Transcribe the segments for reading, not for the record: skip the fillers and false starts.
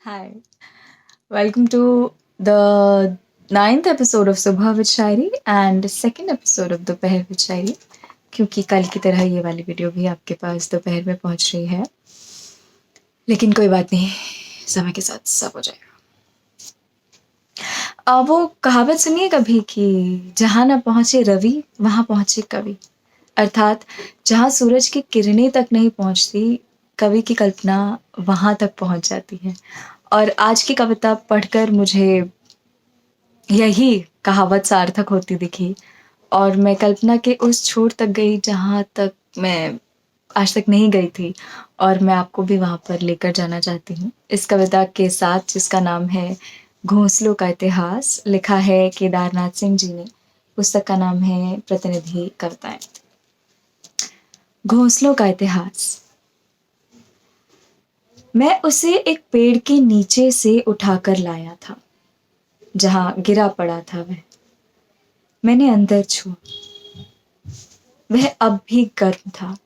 Hi, welcome to the ninth episode of सुबह with Shayari and second episode of दोपहर with शायरी। क्योंकि कल की तरह ये वाली वीडियो भी आपके पास दोपहर में पहुंच रही है, लेकिन कोई बात नहीं, समय के साथ सब हो जाएगा। वो कहावत सुनिए कभी कि जहाँ ना पहुंचे रवि वहाँ पहुंचे कवि, अर्थात जहाँ सूरज की किरणें तक नहीं पहुंचती, कवि की कल्पना वहाँ तक पहुंच जाती है। और आज की कविता पढ़कर मुझे यही कहावत सार्थक होती दिखी और मैं कल्पना के उस छोर तक गई जहाँ तक मैं आज तक नहीं गई थी, और मैं आपको भी वहाँ पर लेकर जाना चाहती हूँ इस कविता के साथ, जिसका नाम है घोंसलों का इतिहास। लिखा है केदारनाथ सिंह जी ने। पुस्तक का नाम है प्रतिनिधि कविताएं। घोंसलों का इतिहास। मैं उसे एक पेड़ के नीचे से उठाकर लाया था जहाँ गिरा पड़ा था वह। मैंने अंदर छुआ, वह अब भी गर्म था।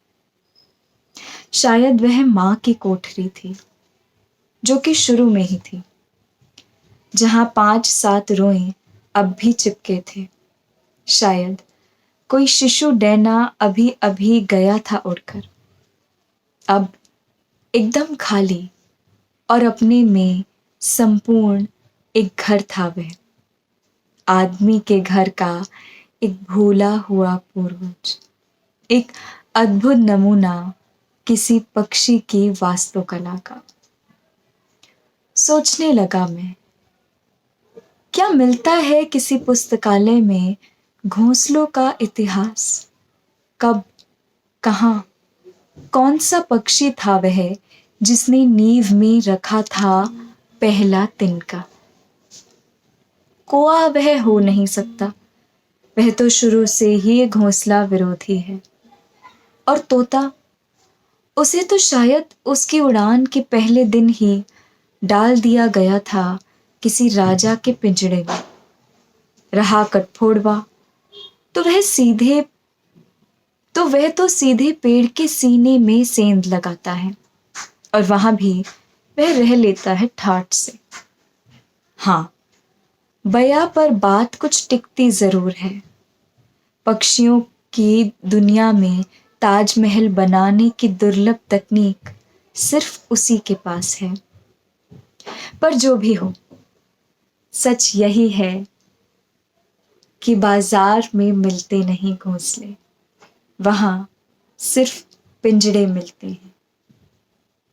शायद वह माँ की कोठरी थी जो कि शुरू में ही थी, जहाँ 5-7 रोएं अब भी चिपके थे। शायद कोई शिशु डैना अभी अभी गया था उड़कर। अब एकदम खाली और अपने में संपूर्ण एक घर था वह, आदमी के घर का एक भूला हुआ पूर्वज, एक अद्भुत नमूना किसी पक्षी की वास्तुकला का। सोचने लगा मैं, क्या मिलता है किसी पुस्तकालय में घोंसलों का इतिहास? कब, कहाँ, कौन सा पक्षी था वह जिसने नींव में रखा था पहला तिनका? कोआ वह हो नहीं सकता, वह तो शुरू से ही घोंसला विरोधी है। और तोता, उसे तो शायद उसकी उड़ान के पहले दिन ही डाल दिया गया था किसी राजा के पिंजड़े में। रहा कठफोड़वा तो वह तो सीधे पेड़ के सीने में सेंध लगाता है, और वहां भी वह रह लेता है ठाठ से। हाँ, बया पर बात कुछ टिकती जरूर है। पक्षियों की दुनिया में ताजमहल बनाने की दुर्लभ तकनीक सिर्फ उसी के पास है। पर जो भी हो, सच यही है कि बाजार में मिलते नहीं घोंसले, वहां सिर्फ पिंजड़े मिलते हैं।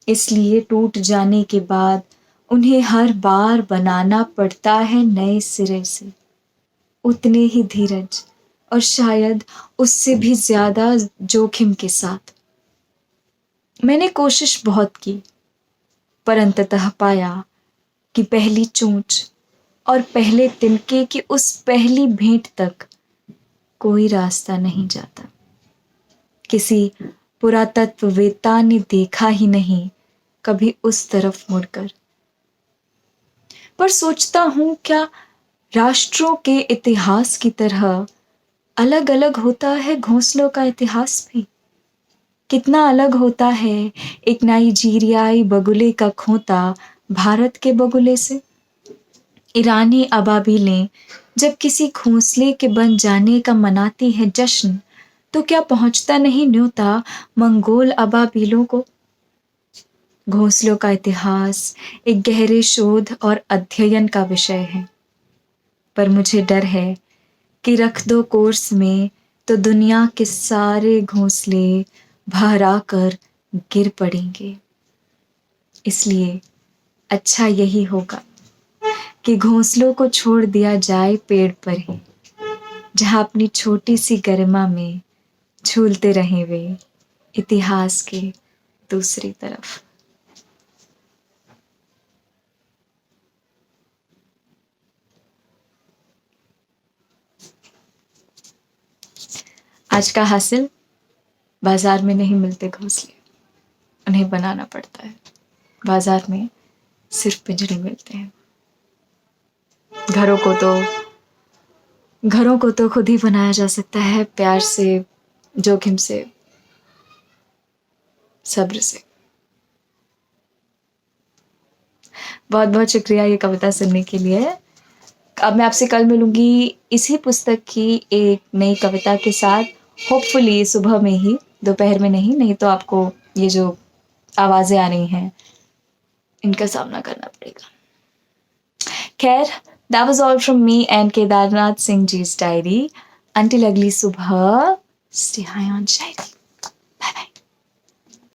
इसलिए टूट जाने के बाद उन्हें हर बार बनाना पड़ता है नए सिरे से, उतने ही धीरज और शायद उससे भी ज्यादा जोखिम के साथ। मैंने कोशिश बहुत की, पर अंततः पाया कि पहली चोंच और पहले तिनके की उस पहली भेंट तक कोई रास्ता नहीं जाता। किसी पुरातत्ववेत्ता ने देखा ही नहीं कभी उस तरफ मुड़कर। पर सोचता हूं, क्या राष्ट्रों के इतिहास की तरह अलग अलग होता है घोंसलों का इतिहास भी? कितना अलग होता है एक नाइजीरियाई बगुले का खोता भारत के बगुले से? ईरानी अबाबीलें जब किसी घोंसले के बन जाने का मनाती हैं जश्न, तो क्या पहुंचता नहीं न्योता मंगोल अबाबीलों को? घोंसलों का इतिहास एक गहरे शोध और अध्ययन का विषय है, पर मुझे डर है कि रख दो कोर्स में तो दुनिया के सारे घोंसले भरा कर गिर पड़ेंगे। इसलिए अच्छा यही होगा कि घोंसलों को छोड़ दिया जाए पेड़ पर ही, जहां अपनी छोटी सी गरिमा में झूलते रहें वे इतिहास के दूसरी तरफ। आज का हासिल, बाजार में नहीं मिलते घोंसले, उन्हें बनाना पड़ता है। बाजार में सिर्फ पिंजरे मिलते हैं। घरों को तो खुद ही बनाया जा सकता है, प्यार से, जोखिम से, सब्र से। बहुत बहुत शुक्रिया ये कविता सुनने के लिए। अब मैं आपसे कल मिलूंगी इसी पुस्तक की एक नई कविता के साथ, होपफुली सुबह में ही, दोपहर में नहीं तो आपको ये जो आवाज़ें आ रही हैं इनका सामना करना पड़ेगा। खैर, that was all from me and Kedarnath Singh Ji's diary. Until अगली सुबह, stay high on Shayari. Bye bye.